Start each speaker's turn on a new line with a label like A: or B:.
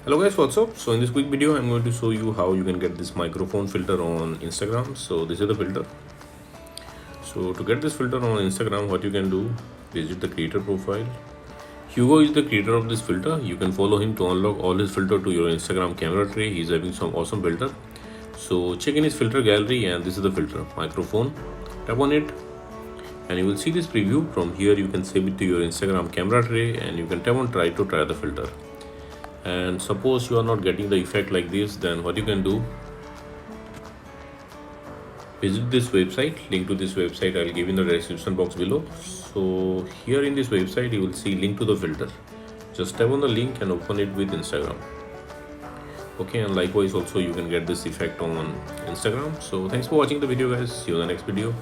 A: Hello guys, what's up? So in this quick video I'm going to show you how you can get this microphone filter on Instagram. So this is the filter. So to get this filter on Instagram, what you can do, visit the creator profile. Hugo is the creator of this filter. You can follow him to unlock all his filter to your Instagram camera tray. He's having some awesome filter. So check in his filter gallery, and this is the filter microphone. Tap on it and you will see this preview. From here you can save it to your Instagram camera tray and you can tap on try to try the filter. And suppose you are not getting the effect like this, then what you can do, visit this website. Link to this website I'll give in the description box below. So here in this website you will see link to the filter. Just tap on the link and open it with Instagram. Okay, and likewise also you can get this effect on Instagram. So thanks for watching the video guys. See you in the next video.